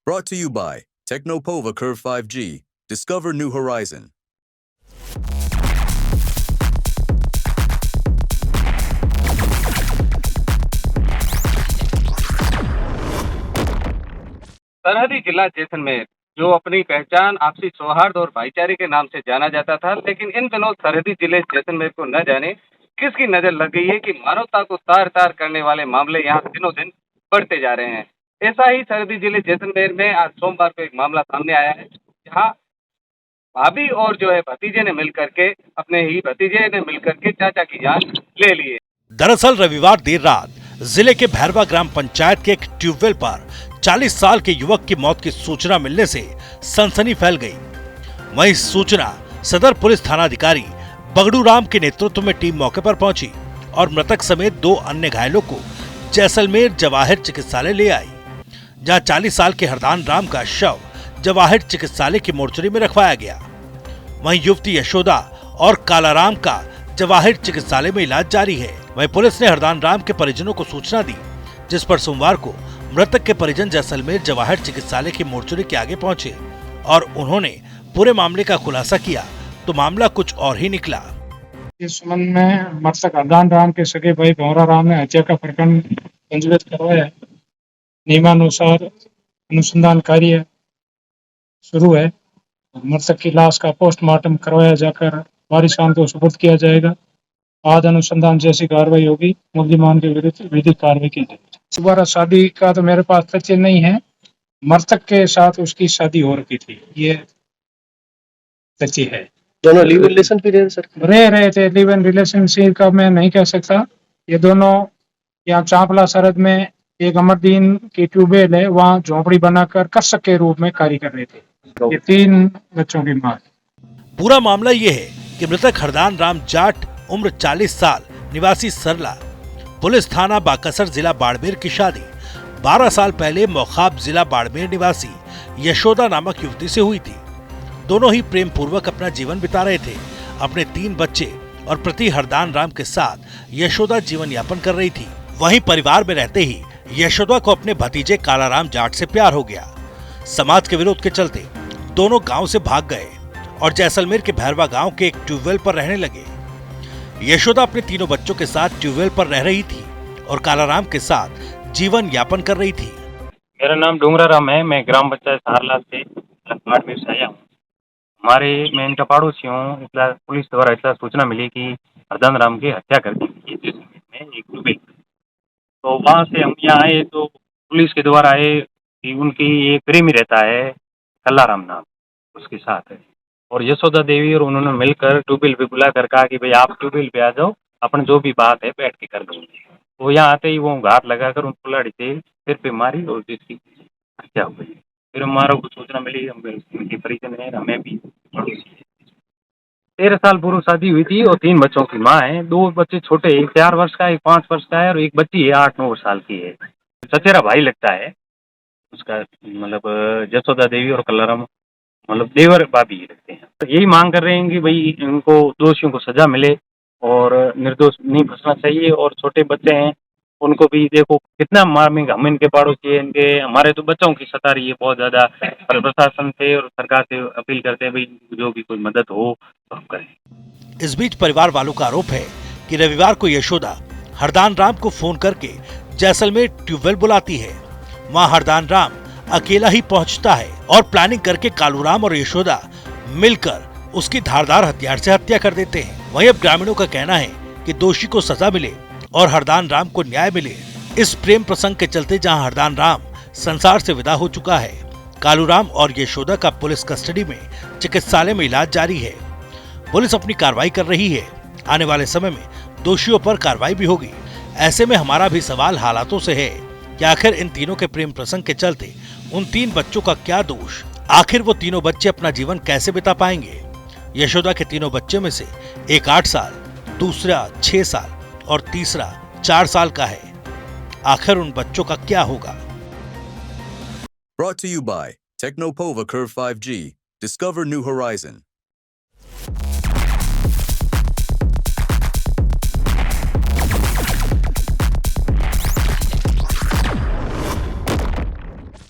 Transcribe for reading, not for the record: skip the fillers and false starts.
Brought to you by Technopova Curve 5G. Discover new horizon. सरहदी जिला जैसलमेर, जो अपनी पहचान आपसी सौहार्द और भाईचारे के नाम से जाना जाता था, लेकिन इन दिनों सरहदी जिले जैसलमेर को न जाने किसकी नजर लग गई है कि मानवता को तार-तार करने वाले मामले यहाँ दिनों-दिन बढ़ते जा रहे हैं। ऐसा ही सरहदी जिले जैसलमेर में आज सोमवार को एक मामला सामने आया है, जहाँ भाभी और जो है भतीजे ने मिलकर के अपने ही भतीजे ने मिलकर के चाचा की जान ले ली है। दरअसल रविवार देर रात जिले के भैरवा ग्राम पंचायत के एक ट्यूबवेल पर 40 साल के युवक की मौत की सूचना मिलने से सनसनी फैल गई। वहीं सूचना सदर पुलिस थानाधिकारी बगड़ू राम के नेतृत्व में टीम मौके पर पहुंची और मृतक समेत 2 अन्य घायलों को जैसलमेर जवाहिर चिकित्सालय ले आई, जहां 40 साल के हरदान राम का शव जवाहिर चिकित्सालय की मोर्चरी में रखवाया गया। वहीं युवती यशोदा और कालाराम का जवाहिर चिकित्सालय में इलाज जारी है। वहीं पुलिस ने हरदान राम के परिजनों को सूचना दी, जिस पर सोमवार को मृतक के परिजन जैसलमेर जवाहिर चिकित्सालय की मोर्चरी के आगे पहुंचे और उन्होंने पूरे मामले का खुलासा किया तो मामला कुछ और ही निकला। इस संबंध में मृतक हरदान राम के सगे भाई भंवरा राम ने हत्या का प्रकरण पंजीबद्ध करवाया है। नियमानुसार अनुसंधान कार्य शुरू है। मृतक की लाश का पोस्टमार्टम करवाया जाकर वारिसान को सुपुर्द किया जाएगा। आज अनुसंधान जैसी कार्रवाई होगी, मुल्जिमान के विरुद्ध विधिक कार्रवाई की जाएगी। दोबारा शादी का तो मेरे पास तथ्य नहीं है। मृतक के साथ उसकी शादी हो रखी थी, ये तथ्य है। दोनों लिव रिलेशन पे रह रहे थे। लिव इन रिलेशनशिप का मैं नहीं कह सकता। ये दोनों यहाँ चांपला सरहद में एक अमरदीन की ट्यूबवेल है, वहाँ झोपड़ी बनाकर कसक के रूप में कार्य कर रहे थे। ये 3 बच्चों की मां। पूरा मामला ये है कि मृतक हरदान राम जाट उम्र 40 साल निवासी सरला पुलिस थाना बाकसर जिला बाड़मेर की शादी 12 साल पहले मोखाब जिला बाड़मेर निवासी यशोदा नामक युवती से हुई थी। दोनों ही प्रेम पूर्वक अपना जीवन बिता रहे थे। अपने 3 बच्चे और पति हरदान राम के साथ यशोदा जीवन यापन कर रही थी। वहीं परिवार में रहते ही यशोदा को अपने भतीजे कालाराम जाट से प्यार हो गया। समाज के विरोध के चलते दोनों गांव से भाग गए और जैसलमेर के भैरवा गांव के एक ट्यूबवेल पर रहने लगे। यशोदा अपने 3 बच्चों के साथ ट्यूबवेल पर रह रही थी और कालाराम के साथ जीवन यापन कर रही थी। मेरा नाम डूंगरा राम है। मैं ग्राम पंचायत सारला से बाड़मेर से आया हूँ। मैं इनका पड़ोसी हूँ। इतना पुलिस द्वारा इतना सूचना मिली कि हरदान राम की हत्या कर दी गई है जैसलमेर में एक ट्यूबवेल। तो वहाँ से हम यहाँ आए तो पुलिस के द्वारा आए कि उनकी एक प्रेमी रहता है कल्लाराम नाम, उसके साथ है और यशोदा देवी, और उन्होंने मिलकर ट्यूबवेल पे बुला कर कहा कि भाई आप ट्यूबवेल पे आ जाओ, अपन जो भी बात है बैठ के कर देंगे। वो यहाँ आते ही वो घाट लगाकर उन कुल्हाड़ी से सिर पे मारी और जिसकी हत्या हो गई। फिर हमारा को सूचना मिली, हम उनके परिजन है, हमें भी 13 साल पूर्व शादी हुई थी और 3 बच्चों की माँ है। 2 बच्चे छोटे, एक 4 वर्ष का, एक 5 वर्ष का है और एक बच्ची है 8-9 साल की है। चचेरा भाई लगता है उसका, मतलब यशोदा देवी और कल्लाराम मतलब देवर भाभी लगते हैं। तो यही मांग कर रहे हैं कि भाई इनको दोषियों को सजा मिले और निर्दोष नहीं फंसना चाहिए। और छोटे बच्चे हैं उनको भी देखो कितना मारेंगे। हम इनके पड़ोसी, इनके हमारे तो बच्चों की सता रही है बहुत ज्यादा। प्रशासन से और सरकार से अपील करते हैं भाई जो भी कोई मदद हो तो हम करें। इस बीच परिवार वालों का आरोप है कि रविवार को यशोदा हरदान राम को फोन करके जैसलमेर ट्यूबवेल बुलाती है। वहाँ हरदान राम अकेला ही पहुँचता है और प्लानिंग करके कालूराम और यशोदा मिलकर उसकी धारदार हथियार से हत्या कर देते हैं। वहीं अब ग्रामीणों का कहना है कि दोषी को सजा मिले और हरदान राम को न्याय मिले। इस प्रेम प्रसंग के चलते जहां हरदान राम संसार से विदा हो चुका है, कालूराम और यशोदा का पुलिस कस्टडी में चिकित्सालय में इलाज जारी है। पुलिस अपनी कार्रवाई कर रही है। आने वाले समय में दोषियों पर कार्रवाई भी होगी। ऐसे में हमारा भी सवाल हालातों से है कि आखिर इन तीनों के प्रेम प्रसंग के चलते उन 3 बच्चों का क्या दोष? आखिर वो तीनों बच्चे अपना जीवन कैसे बिता पाएंगे? यशोदा के 3 बच्चों में से एक 8 साल, दूसरा 6 साल और तीसरा 4 साल का है। आखिर उन बच्चों का क्या होगा? Brought to you by Technopova Curve 5G. Discover new horizon.